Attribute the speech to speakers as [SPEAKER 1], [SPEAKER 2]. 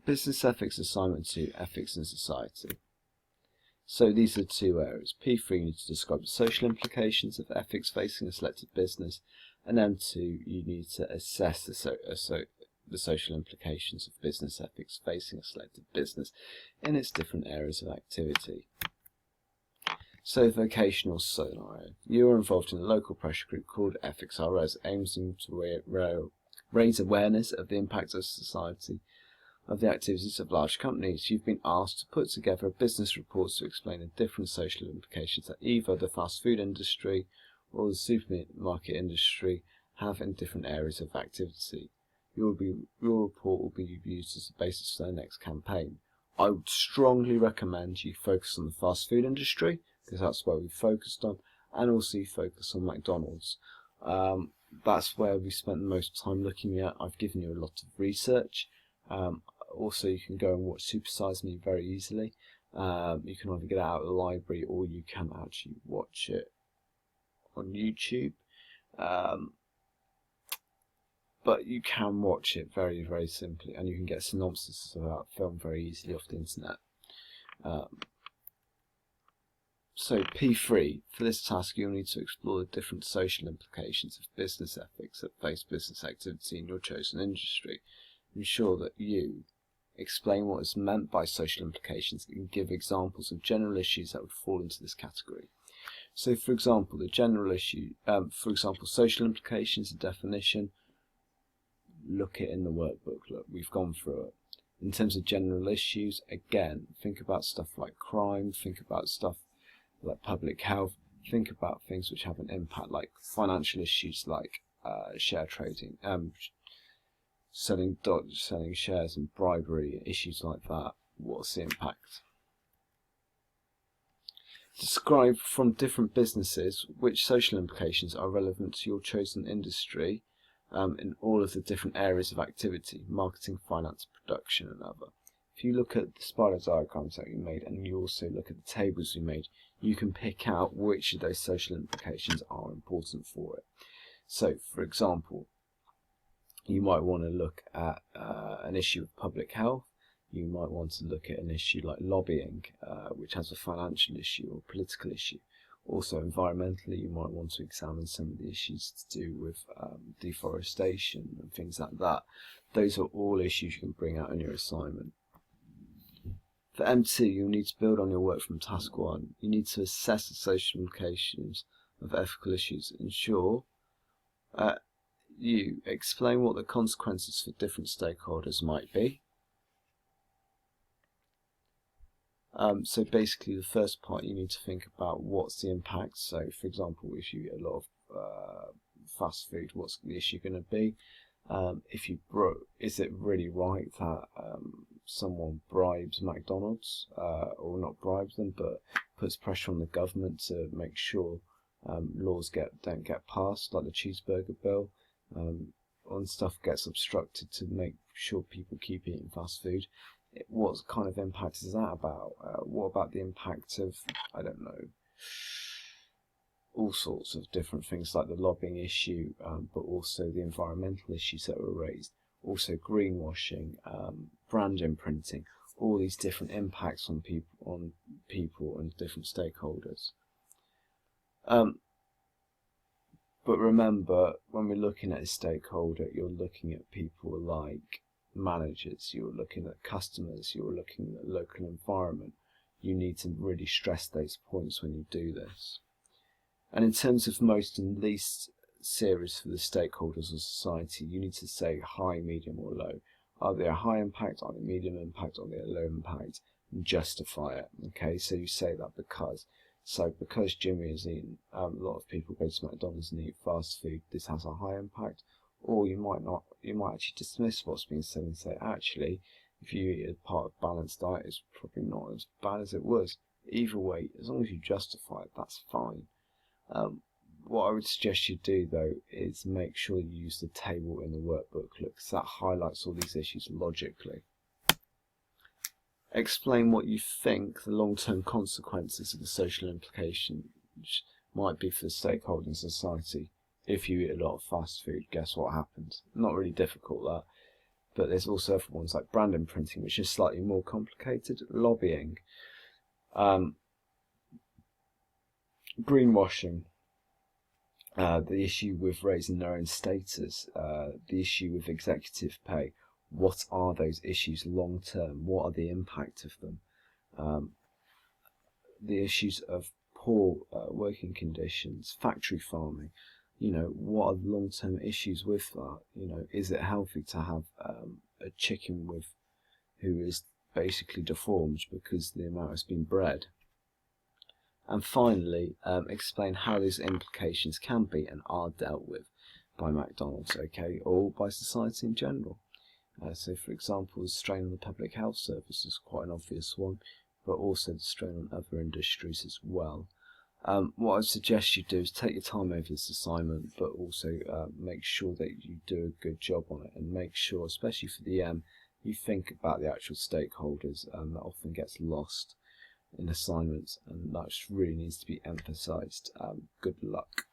[SPEAKER 1] Business ethics assignment 2, ethics in society. So these are two areas. P3, you need to describe the social implications of ethics facing a selected business, and M2, you need to assess the social implications of business ethics facing a selected business in its different areas of activity. So vocational scenario. You are involved in a local pressure group called Ethics RS, aims to raise awareness of the impact of society of the activities of large companies. You've been asked to put together a business report to explain the different social implications that either the fast food industry or the supermarket industry have in different areas of activity. Your report will be used as the basis for their next campaign. I would strongly recommend you focus on the fast food industry, because that's where we focused on, and also you focus on McDonald's. That's where we spent the most time looking at. I've given you a lot of research. Also, you can go and watch Super Size Me very easily. You can either get it out of the library or you can actually watch it on YouTube. But you can watch it very, very simply, and you can get synopsis of that film very easily off the internet. So P3, for this task you'll need to explore the different social implications of business ethics that face business activity in your chosen industry. Ensure that you explain what is meant by social implications and give examples of general issues that would fall into this category. So for example, the general issue, social implications, a definition, look it in the workbook. Look, we've gone through it. In terms of general issues, again, think about stuff like crime, think about stuff like public health, think about things which have an impact like financial issues like share trading, selling shares and bribery, issues like that. What's the impact? Describe from different businesses which social implications are relevant to your chosen industry in all of the different areas of activity, marketing, finance, production and other. If you look at the spider diagrams that we made and you also look at the tables we made, you can pick out which of those social implications are important for it. So, for example, you might want to look at an issue of public health. You might want to look at an issue like lobbying, which has a financial issue or political issue. Also, environmentally, you might want to examine some of the issues to do with deforestation and things like that. Those are all issues you can bring out in your assignment. For M2, you'll need to build on your work from task 1. You need to assess the social implications of ethical issues. Ensure you explain what the consequences for different stakeholders might be. So basically the first part, you need to think about what's the impact. So for example, if you get a lot of fast food, what's the issue going to be? Is it really right that someone bribes McDonald's, or not bribes them, but puts pressure on the government to make sure laws don't get passed, like the cheeseburger bill, and stuff gets obstructed to make sure people keep eating fast food? What kind of impact is that about? What about the impact of, I don't know, all sorts of different things like the lobbying issue, but also the environmental issues that were raised, also greenwashing, brand imprinting, all these different impacts on people and different stakeholders. But remember, when we're looking at a stakeholder, you're looking at people like managers, you're looking at customers, you're looking at local environment. You need to really stress those points when you do this. And in terms of most and least serious for the stakeholders of society, you need to say high, medium or low. Are they a high impact, are they medium impact, are they a low impact, and justify it. Okay, so you say that because Jimmy has eaten, a lot of people go to McDonald's and eat fast food, this has a high impact. Or you might actually dismiss what's being said and say, actually, if you eat a part of balanced diet, it's probably not as bad as it was. Either way, as long as you justify it, that's fine. What I would suggest you do, though, is make sure you use the table in the workbook, because that highlights all these issues logically. Explain what you think the long-term consequences of the social implications might be for the stakeholder in society. If you eat a lot of fast food, guess what happens? Not really difficult, that. but there's also other ones like brand imprinting, which is slightly more complicated, lobbying, greenwashing, the issue with raising their own status, the issue with executive pay. What are those issues long term? What are the impact of them? The issues of poor working conditions, factory farming. What are the long-term issues with that? Is it healthy to have a chicken who is basically deformed because the amount has been bred? And finally, explain how these implications can be and are dealt with by McDonald's, okay, or by society in general. So, for example, the strain on the public health service is quite an obvious one, but also the strain on other industries as well. What I suggest you do is take your time over this assignment, but also make sure that you do a good job on it, and make sure, especially for the you think about the actual stakeholders. That often gets lost in assignments, and that really needs to be emphasised. Good luck.